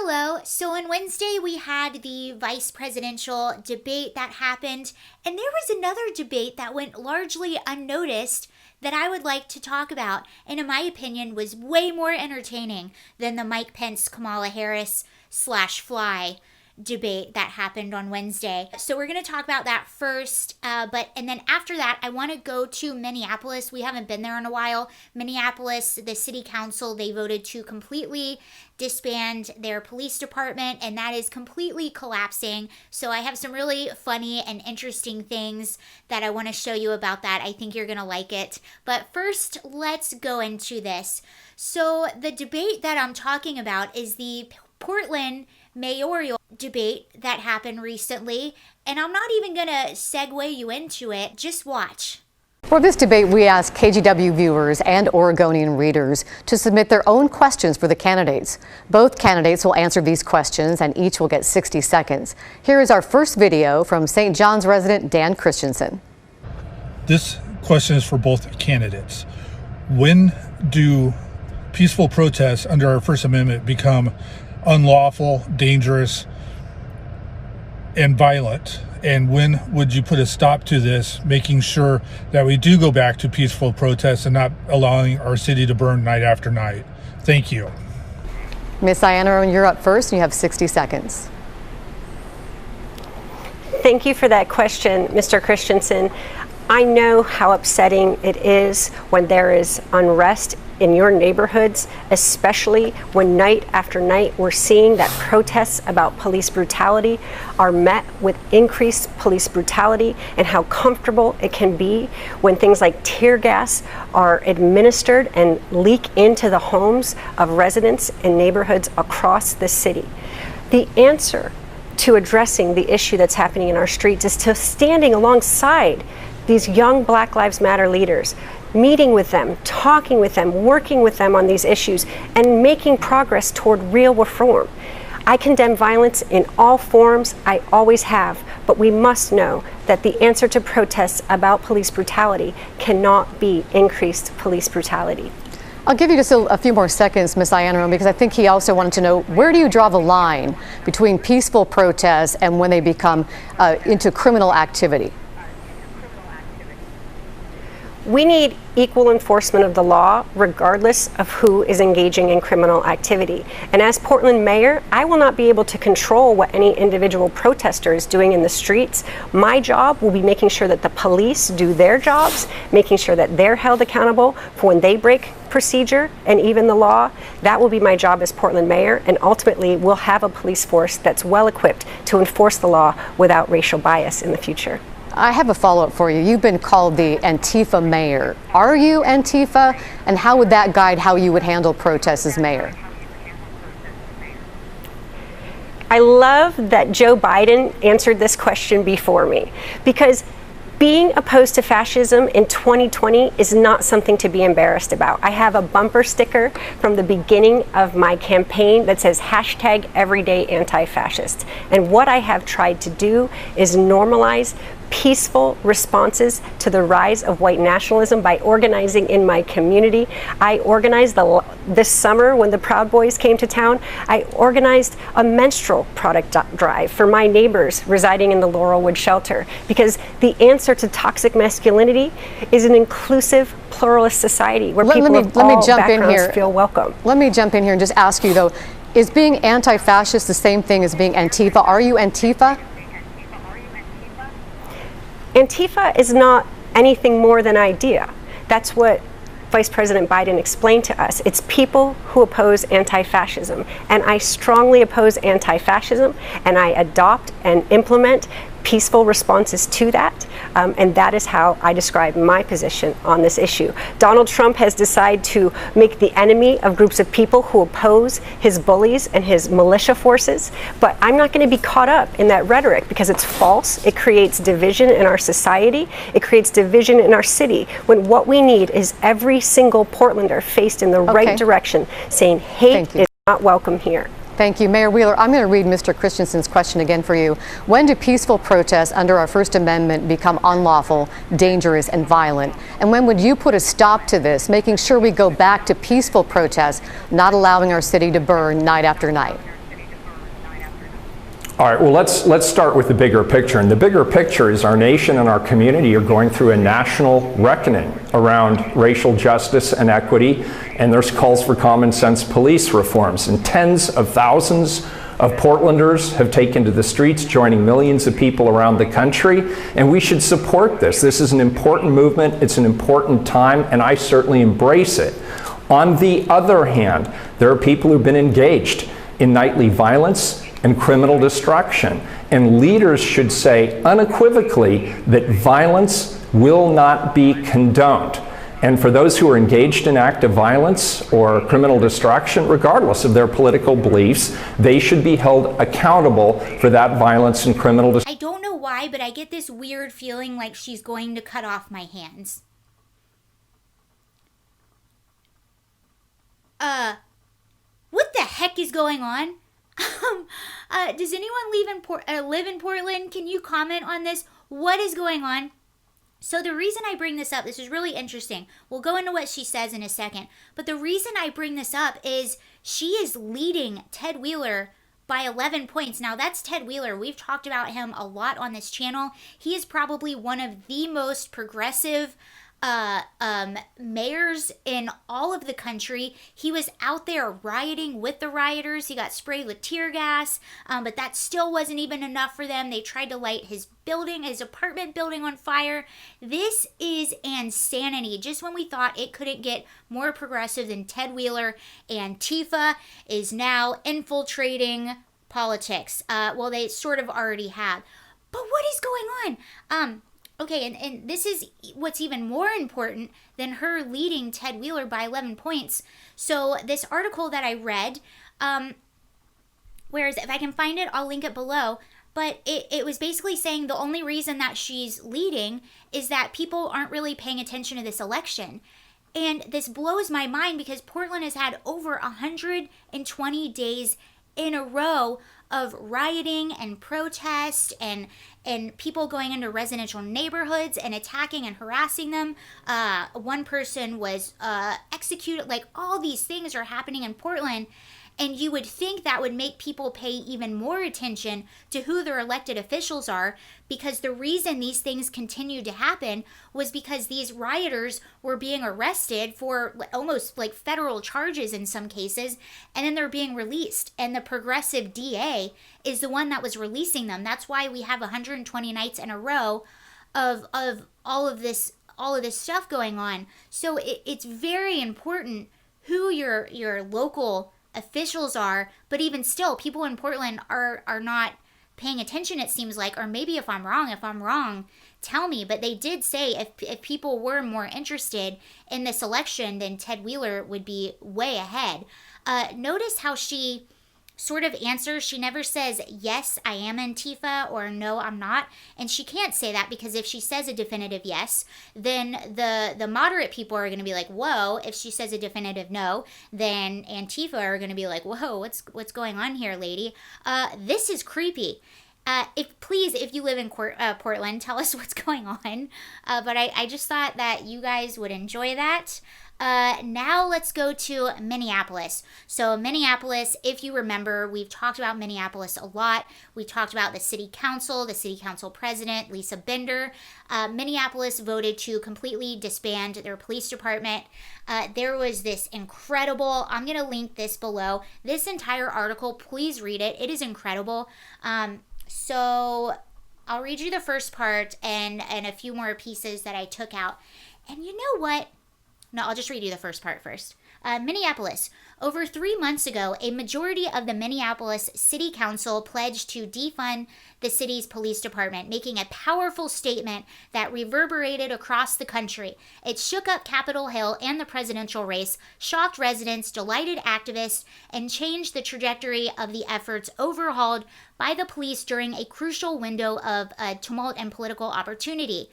Hello. So on Wednesday, we had the vice presidential debate that happened, and there was another debate that went largely unnoticed that I would like to talk about, and in my opinion was way more entertaining than the Mike Pence, Kamala Harris /Fly debate that happened on Wednesday. So we're going to talk about that first, and then after that, I want to go to Minneapolis. We haven't been there in a while. Minneapolis, the city council, they voted to completely disband their police department, and that is completely collapsing. So I have some really funny and interesting things that I want to show you about that. I think you're going to like it. But first, let's go into this. So the debate that I'm talking about is the Portland mayoral debate that happened recently, and I'm not even going to segue you into it. Just watch. For this debate, we asked KGW viewers and Oregonian readers to submit their own questions for the candidates. Both candidates will answer these questions, and each will get 60 seconds. Here is our first video from St. John's resident Dan Christensen. This question is for both candidates. When do peaceful protests under our First Amendment become unlawful, dangerous, and violent? And when would you put a stop to this, making sure that we do go back to peaceful protests and not allowing our city to burn night after night? Thank you. Ms. Iannarone, you're up first, and you have 60 seconds. Thank you for that question, Mr. Christensen. I know how upsetting it is when there is unrest in your neighborhoods, especially when night after night we're seeing that protests about police brutality are met with increased police brutality, and how comfortable it can be when things like tear gas are administered and leak into the homes of residents in neighborhoods across the city. The answer to addressing the issue that's happening in our streets is to standing alongside these young Black Lives Matter leaders, meeting with them, talking with them, working with them on these issues, and making progress toward real reform. I condemn violence in all forms, I always have, but we must know that the answer to protests about police brutality cannot be increased police brutality. I'll give you just a few more seconds, Ms. Iannarone, because I think he also wanted to know, where do you draw the line between peaceful protests and when they become into criminal activity? We need equal enforcement of the law, regardless of who is engaging in criminal activity. And as Portland mayor, I will not be able to control what any individual protester is doing in the streets. My job will be making sure that the police do their jobs, making sure that they're held accountable for when they break procedure and even the law. That will be my job as Portland mayor, and ultimately we'll have a police force that's well equipped to enforce the law without racial bias in the future. I have a follow-up for you. You've been called the Antifa mayor. Are you Antifa? And how would that guide how you would handle protests as mayor? I love that Joe Biden answered this question before me, because being opposed to fascism in 2020 is not something to be embarrassed about. I have a bumper sticker from the beginning of my campaign that says #everydayAntifascist. And what I have tried to do is normalize peaceful responses to the rise of white nationalism by organizing in my community. I organized this summer when the Proud Boys came to town. I organized a menstrual product drive for my neighbors residing in the Laurelwood shelter, because the answer to toxic masculinity is an inclusive, pluralist society where people of all backgrounds feel welcome. Let me jump in here and just ask you, though, is being anti-fascist the same thing as being Antifa? Are you Antifa? Antifa is not anything more than idea. That's what Vice President Biden explained to us. It's people who oppose anti-fascism. And I strongly oppose anti-fascism, and I adopt and implement peaceful responses to that. And that is how I describe my position on this issue. Donald Trump has decided to make the enemy of groups of people who oppose his bullies and his militia forces. But I'm not going to be caught up in that rhetoric, because it's false. It creates division in our society. It creates division in our city, when what we need is every single Portlander faced in the right direction, saying hate is not welcome here. Thank you. Mayor Wheeler, I'm going to read Mr. Christensen's question again for you. When do peaceful protests under our First Amendment become unlawful, dangerous, and violent? And when would you put a stop to this, making sure we go back to peaceful protests, not allowing our city to burn night after night? All right, well, let's start with the bigger picture. And the bigger picture is our nation and our community are going through a national reckoning around racial justice and equity, and there's calls for common sense police reforms. And tens of thousands of Portlanders have taken to the streets, joining millions of people around the country, and we should support this. This is an important movement, it's an important time, and I certainly embrace it. On the other hand, there are people who've been engaged in nightly violence and criminal destruction. And leaders should say unequivocally that violence will not be condoned. And for those who are engaged in active violence or criminal destruction, regardless of their political beliefs, they should be held accountable for that violence and criminal destruction. I don't know why, but I get this weird feeling like she's going to cut off my hands. What the heck is going on? Does anyone live in Portland? Can you comment on this? What is going on? So the reason I bring this up, this is really interesting. We'll go into what she says in a second. But the reason I bring this up is she is leading Ted Wheeler by 11 points. Now that's Ted Wheeler. We've talked about him a lot on this channel. He is probably one of the most progressive mayors in all of the country. He was out there rioting with the rioters. He got sprayed with tear gas, but that still wasn't even enough for them. They tried to light his apartment building on fire. This is insanity. Just when we thought it couldn't get more progressive than Ted Wheeler, Antifa is now infiltrating politics. Well, they sort of already have. But what is going on? Okay, and this is what's even more important than her leading Ted Wheeler by 11 points. So this article that I read, whereas if I can find it, I'll link it below. But it was basically saying the only reason that she's leading is that people aren't really paying attention to this election. And this blows my mind because Portland has had over 120 days in a row of rioting and protest and people going into residential neighborhoods and attacking and harassing them. One person was executed. Like, all these things are happening in Portland. And you would think that would make people pay even more attention to who their elected officials are, because the reason these things continued to happen was because these rioters were being arrested for almost like federal charges in some cases, and then they're being released. And the progressive DA is the one that was releasing them. That's why we have 120 nights in a row of all of this stuff going on. So it's very important who your local officials are, but even still, people in Portland are not paying attention, it seems like. Or maybe if I'm wrong, tell me. But they did say if people were more interested in this election, then Ted Wheeler would be way ahead. Notice how she sort of answers. She never says, yes, I am Antifa, or no, I'm not. And she can't say that, because if she says a definitive yes, then the moderate people are going to be like, whoa. If she says a definitive no, then Antifa are going to be like, whoa, what's going on here, lady? This is creepy. If you live in Portland, tell us what's going on. But I just thought that you guys would enjoy that. Now let's go to Minneapolis. So Minneapolis, if you remember, we've talked about Minneapolis a lot. We talked about the city council president, Lisa Bender. Minneapolis voted to completely disband their police department. There was this incredible, I'm going to link this below, this entire article, please read it. It is incredible. So I'll read you the first part and a few more pieces that I took out. And you know what? No, I'll just read you the first part first. Minneapolis. Over 3 months ago, a majority of the Minneapolis City Council pledged to defund the city's police department, making a powerful statement that reverberated across the country. It shook up Capitol Hill and the presidential race, shocked residents, delighted activists, and changed the trajectory of the efforts overhauled by the police during a crucial window of tumult and political opportunity.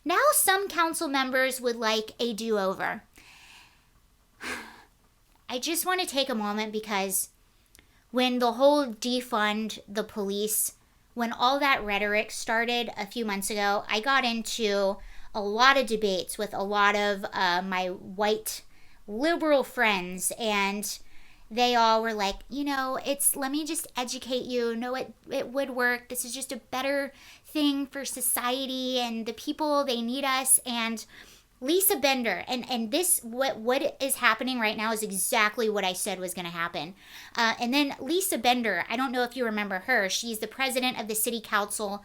Now some council members would like a do-over. I just want to take a moment, because when the whole defund the police, when all that rhetoric started a few months ago, I got into a lot of debates with a lot of my white liberal friends, and they all were like, let me just educate you. No, it would work. This is just a better thing for society and the people, they need us. And Lisa Bender, and this, what is happening right now is exactly what I said was going to happen. And then Lisa Bender, I don't know if you remember her. She's the president of the city council.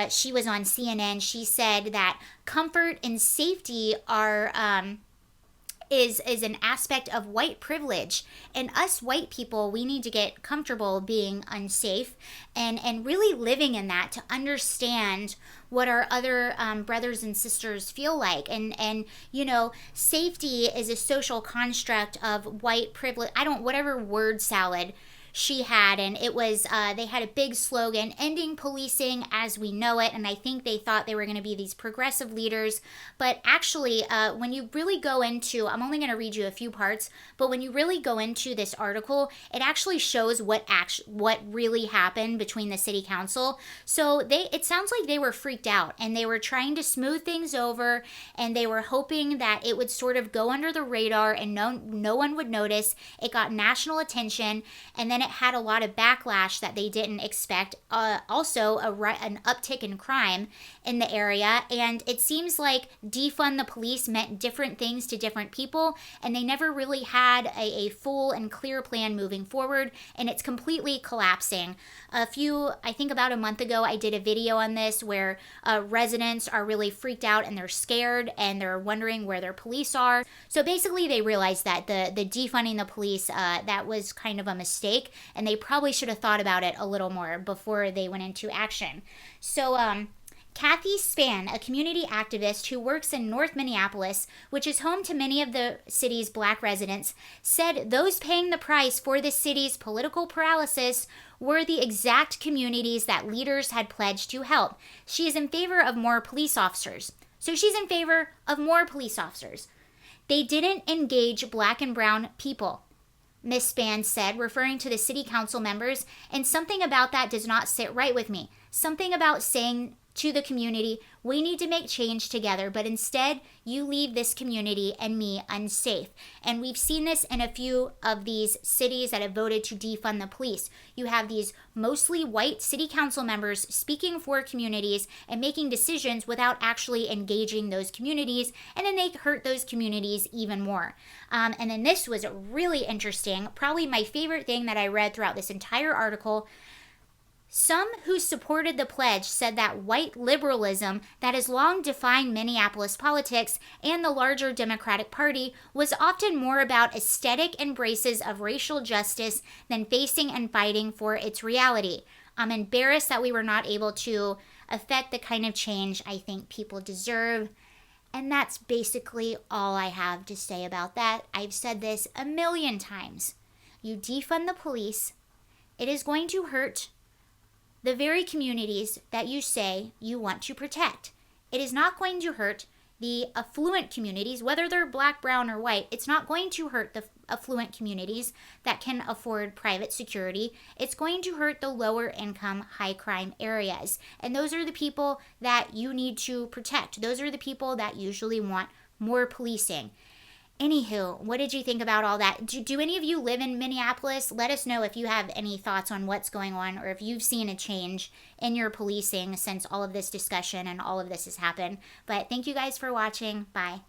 She was on CNN. She said that comfort and safety are is an aspect of white privilege, and us white people, we need to get comfortable being unsafe and really living in that to understand what our other brothers and sisters feel like. And safety is a social construct of white privilege. Whatever word salad she had, and it was they had a big slogan, ending policing as we know it. And I think they thought they were going to be these progressive leaders, but actually when you really go into, I'm only going to read you a few parts, but when you really go into this article, it actually shows what really happened between the city council. So it sounds like they were freaked out, and they were trying to smooth things over, and they were hoping that it would sort of go under the radar and no one would notice. It got national attention, and then it had a lot of backlash that they didn't expect. Also, an uptick in crime in the area. And it seems like defund the police meant different things to different people, and they never really had a full and clear plan moving forward, and it's completely collapsing. I think about a month ago, I did a video on this where residents are really freaked out and they're scared and they're wondering where their police are. So basically they realized that the defunding the police, that was kind of a mistake, and they probably should have thought about it a little more before they went into action. So Kathy Spann, a community activist who works in North Minneapolis, which is home to many of the city's black residents, said those paying the price for the city's political paralysis were the exact communities that leaders had pledged to help. She is in favor of more police officers. So she's in favor of more police officers. They didn't engage black and brown people, Ms. Spann said, referring to the city council members, and something about that does not sit right with me. Something about saying to the community, we need to make change together, but instead you leave this community and me unsafe. And we've seen this in a few of these cities that have voted to defund the police. You have these mostly white city council members speaking for communities and making decisions without actually engaging those communities, and then they hurt those communities even more. And then this was really interesting, probably my favorite thing that I read throughout this entire article. Some who supported the pledge said that white liberalism that has long defined Minneapolis politics and the larger Democratic Party was often more about aesthetic embraces of racial justice than facing and fighting for its reality. I'm embarrassed that we were not able to affect the kind of change I think people deserve. And that's basically all I have to say about that. I've said this a million times. You defund the police, it is going to hurt the very communities that you say you want to protect. It is not going to hurt the affluent communities, whether they're black, brown, or white. It's not going to hurt the affluent communities that can afford private security. It's going to hurt the lower income, high crime areas. And those are the people that you need to protect. Those are the people that usually want more policing. Anywho, what did you think about all that? Do any of you live in Minneapolis? Let us know if you have any thoughts on what's going on, or if you've seen a change in your policing since all of this discussion and all of this has happened. But thank you guys for watching. Bye.